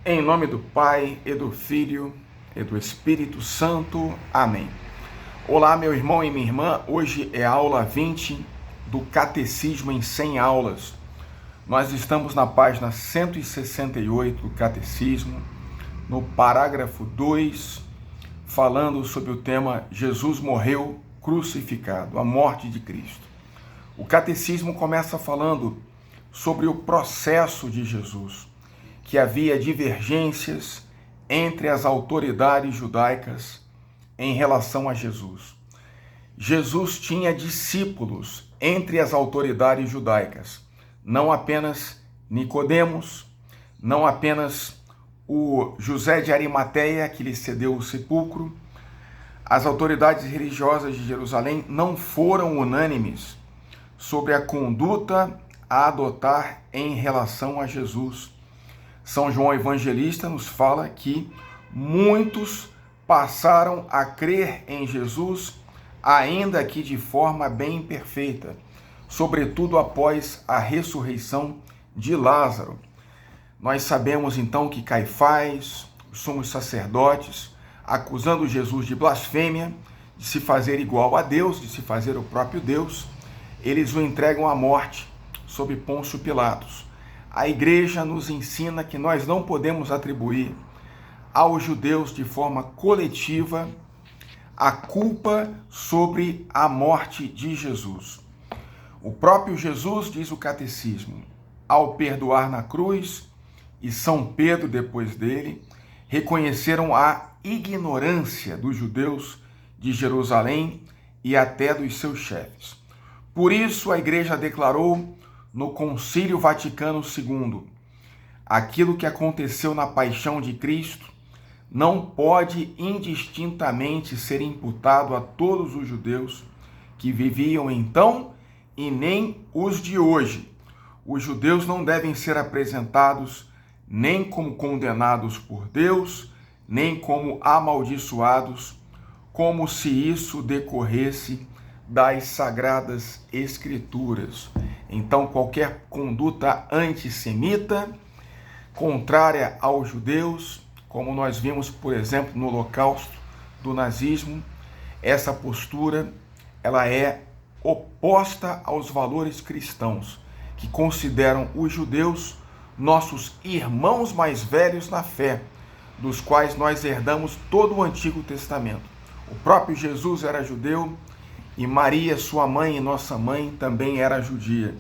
Em nome do Pai, e do Filho, e do Espírito Santo. Amém. Olá, meu irmão e minha irmã. Hoje é a aula 20 do Catecismo em 100 aulas. Nós estamos na página 168 do Catecismo, no parágrafo 2, falando sobre o tema Jesus morreu crucificado, a morte de Cristo. O Catecismo começa falando sobre o processo de Jesus, que havia divergências entre as autoridades judaicas em relação a Jesus. Jesus tinha discípulos entre as autoridades judaicas, não apenas Nicodemos, não apenas o José de Arimateia, que lhe cedeu o sepulcro. As autoridades religiosas de Jerusalém não foram unânimes sobre a conduta a adotar em relação a Jesus. São João Evangelista nos fala que muitos passaram a crer em Jesus, ainda que de forma bem imperfeita, sobretudo após a ressurreição de Lázaro. Nós sabemos então que Caifás, os sumos sacerdotes, acusando Jesus de blasfêmia, de se fazer igual a Deus, de se fazer o próprio Deus, eles o entregam à morte sob Pôncio Pilatos. A igreja nos ensina que nós não podemos atribuir aos judeus de forma coletiva a culpa sobre a morte de Jesus. O próprio Jesus, diz o Catecismo, ao perdoar na cruz, e São Pedro depois dele, reconheceram a ignorância dos judeus de Jerusalém e até dos seus chefes. Por isso a igreja declarou no Concílio Vaticano II, aquilo que aconteceu na paixão de Cristo não pode indistintamente ser imputado a todos os judeus que viviam então e nem os de hoje. Os judeus não devem ser apresentados nem como condenados por Deus, nem como amaldiçoados, como se isso decorresse das Sagradas Escrituras. Então, qualquer conduta antissemita, contrária aos judeus, como nós vimos, por exemplo, no Holocausto do nazismo, essa postura ela é oposta aos valores cristãos, que consideram os judeus nossos irmãos mais velhos na fé, dos quais nós herdamos todo o Antigo Testamento. O próprio Jesus era judeu, e Maria, sua mãe e nossa mãe, também era judia.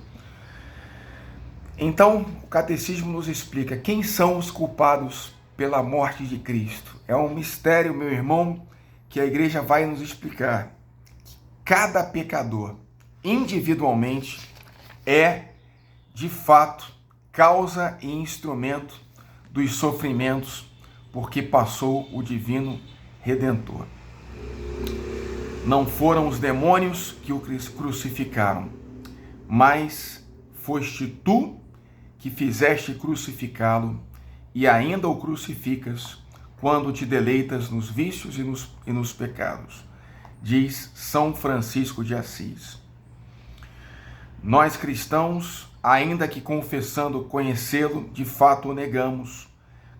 Então, o Catecismo nos explica quem são os culpados pela morte de Cristo. É um mistério, meu irmão, que a igreja vai nos explicar. Cada pecador, individualmente, é, de fato, causa e instrumento dos sofrimentos, porque passou o Divino Redentor. Não foram os demônios que o crucificaram, mas foste tu que fizeste crucificá-lo e ainda o crucificas quando te deleitas nos vícios e nos pecados, diz São Francisco de Assis. Nós cristãos, ainda que confessando conhecê-lo, de fato o negamos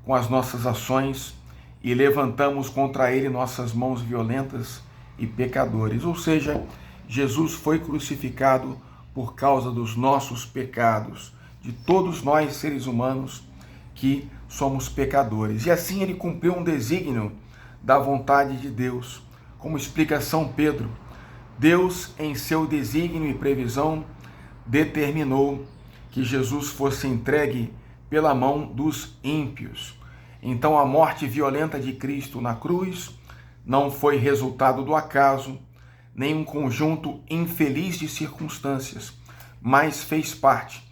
com as nossas ações e levantamos contra ele nossas mãos violentas e pecadores, ou seja, Jesus foi crucificado por causa dos nossos pecados, de todos nós seres humanos que somos pecadores. E assim ele cumpriu um desígnio da vontade de Deus. Como explica São Pedro, Deus, em seu desígnio e previsão, determinou que Jesus fosse entregue pela mão dos ímpios. Então a morte violenta de Cristo na cruz não foi resultado do acaso, nem um conjunto infeliz de circunstâncias, mas fez parte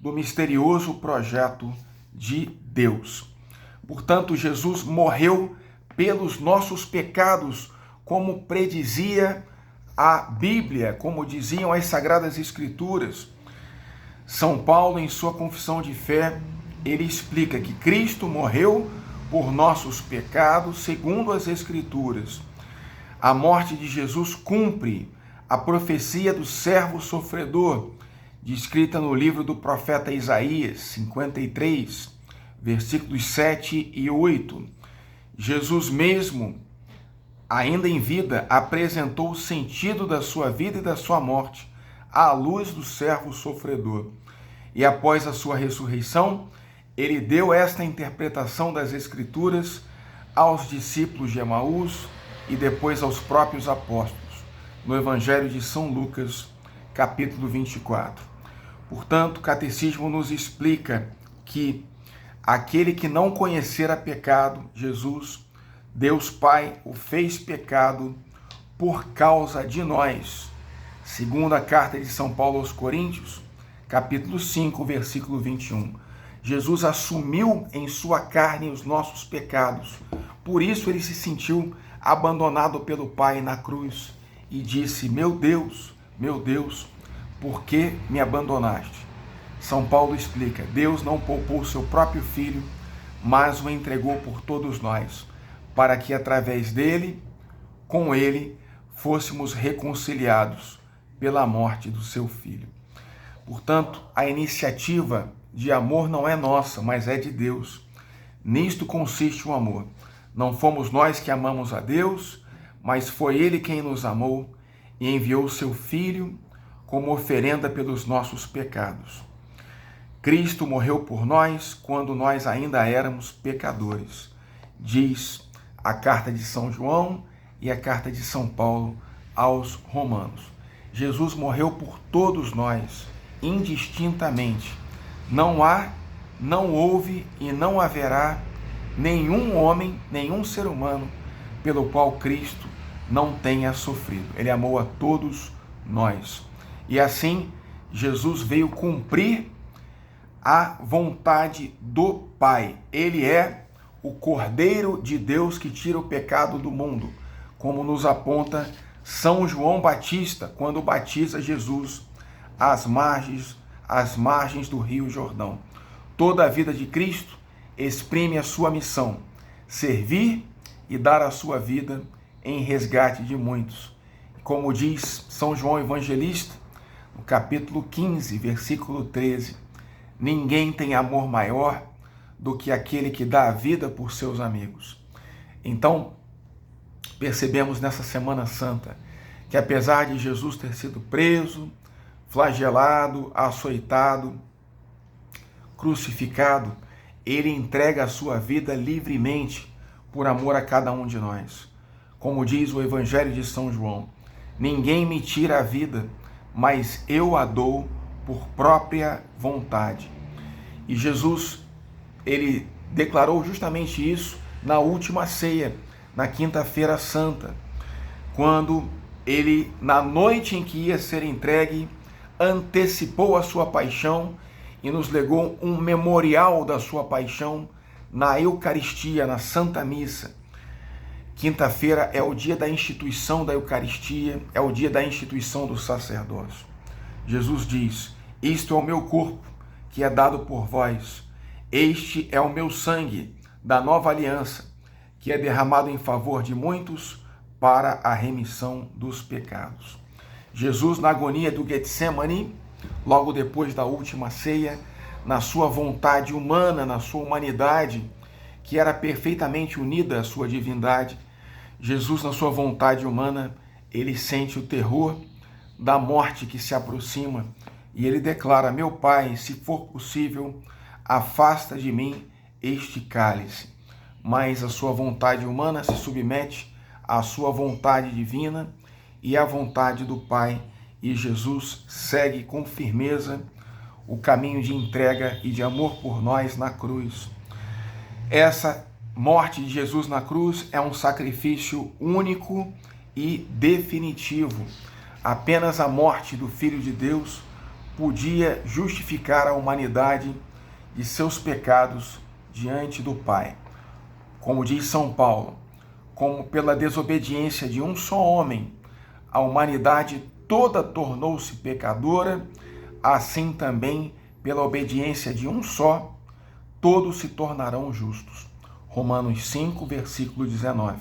do misterioso projeto de Deus. Portanto, Jesus morreu pelos nossos pecados, como predizia a Bíblia, como diziam as Sagradas Escrituras. São Paulo, em sua confissão de fé, ele explica que Cristo morreu por nossos pecados, segundo as Escrituras. A morte de Jesus cumpre a profecia do servo sofredor, descrita no livro do profeta Isaías 53, versículos 7 e 8. Jesus mesmo, ainda em vida, apresentou o sentido da sua vida e da sua morte à luz do servo sofredor. E após a sua ressurreição, ele deu esta interpretação das Escrituras aos discípulos de Emaús e depois aos próprios apóstolos, no Evangelho de São Lucas, capítulo 24. Portanto, o Catecismo nos explica que aquele que não conhecera pecado, Jesus, Deus Pai, o fez pecado por causa de nós. Segundo a carta de São Paulo aos Coríntios, capítulo 5, versículo 21. Jesus assumiu em sua carne os nossos pecados. Por isso ele se sentiu abandonado pelo Pai na cruz e disse: meu Deus, por que me abandonaste? São Paulo explica: Deus não poupou o seu próprio Filho, mas o entregou por todos nós, para que através dele, com ele, fôssemos reconciliados pela morte do seu Filho. Portanto, a iniciativa de amor não é nossa, mas é de Deus. Nisto consiste o amor. Não fomos nós que amamos a Deus, mas foi Ele quem nos amou e enviou o seu Filho como oferenda pelos nossos pecados. Cristo morreu por nós quando nós ainda éramos pecadores, diz a carta de São João e a carta de São Paulo aos Romanos. Jesus morreu por todos nós, indistintamente. Não há, não houve e não haverá nenhum homem, nenhum ser humano pelo qual Cristo não tenha sofrido. Ele amou a todos nós. E assim, Jesus veio cumprir a vontade do Pai. Ele é o Cordeiro de Deus que tira o pecado do mundo, como nos aponta São João Batista, quando batiza Jesus às margens do Rio Jordão. Toda a vida de Cristo exprime a sua missão: servir e dar a sua vida em resgate de muitos. Como diz São João Evangelista, no capítulo 15, versículo 13, ninguém tem amor maior do que aquele que dá a vida por seus amigos. Então, percebemos nessa Semana Santa que apesar de Jesus ter sido preso, flagelado, açoitado, crucificado, ele entrega a sua vida livremente por amor a cada um de nós. Como diz o Evangelho de São João: ninguém me tira a vida, mas eu a dou por própria vontade. E Jesus, ele declarou justamente isso na última ceia, na Quinta-feira Santa, quando ele, na noite em que ia ser entregue, antecipou a sua paixão e nos legou um memorial da sua paixão na Eucaristia, na Santa Missa. Quinta-feira é o dia da instituição da Eucaristia, é o dia da instituição do sacerdócio. Jesus diz: isto é o meu corpo, que é dado por vós. Este é o meu sangue da nova aliança, que é derramado em favor de muitos para a remissão dos pecados. Jesus, na agonia do Getsemane, logo depois da última ceia, na sua vontade humana, na sua humanidade, que era perfeitamente unida à sua divindade, Jesus, na sua vontade humana, ele sente o terror da morte que se aproxima e ele declara: meu Pai, se for possível, afasta de mim este cálice. Mas a sua vontade humana se submete à sua vontade divina e à vontade do Pai, e Jesus segue com firmeza o caminho de entrega e de amor por nós na cruz. Essa morte de Jesus na cruz é um sacrifício único e definitivo. Apenas a morte do Filho de Deus podia justificar a humanidade de seus pecados diante do Pai. Como diz São Paulo, como pela desobediência de um só homem, a humanidade toda tornou-se pecadora, assim também, pela obediência de um só, todos se tornarão justos. Romanos 5, versículo 19.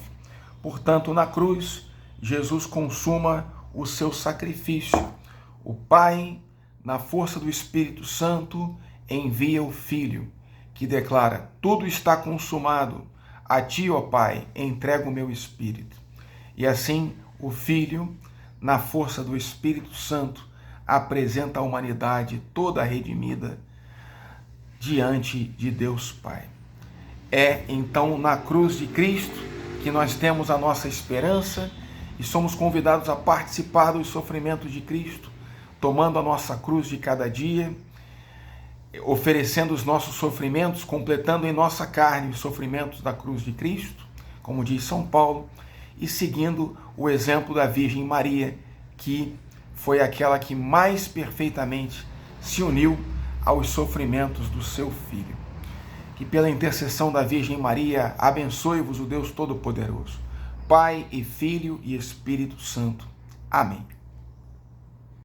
Portanto, na cruz, Jesus consuma o seu sacrifício. O Pai, na força do Espírito Santo, envia o Filho, que declara: tudo está consumado, a ti, ó Pai, entrego o meu espírito. E assim o Filho, na força do Espírito Santo, apresenta a humanidade toda redimida diante de Deus Pai. É então na cruz de Cristo que nós temos a nossa esperança e somos convidados a participar dos sofrimentos de Cristo, tomando a nossa cruz de cada dia, oferecendo os nossos sofrimentos, completando em nossa carne os sofrimentos da cruz de Cristo, como diz São Paulo, e seguindo o exemplo da Virgem Maria, que foi aquela que mais perfeitamente se uniu aos sofrimentos do seu Filho. Que pela intercessão da Virgem Maria abençoe-vos o Deus Todo-Poderoso, Pai e Filho e Espírito Santo. Amém.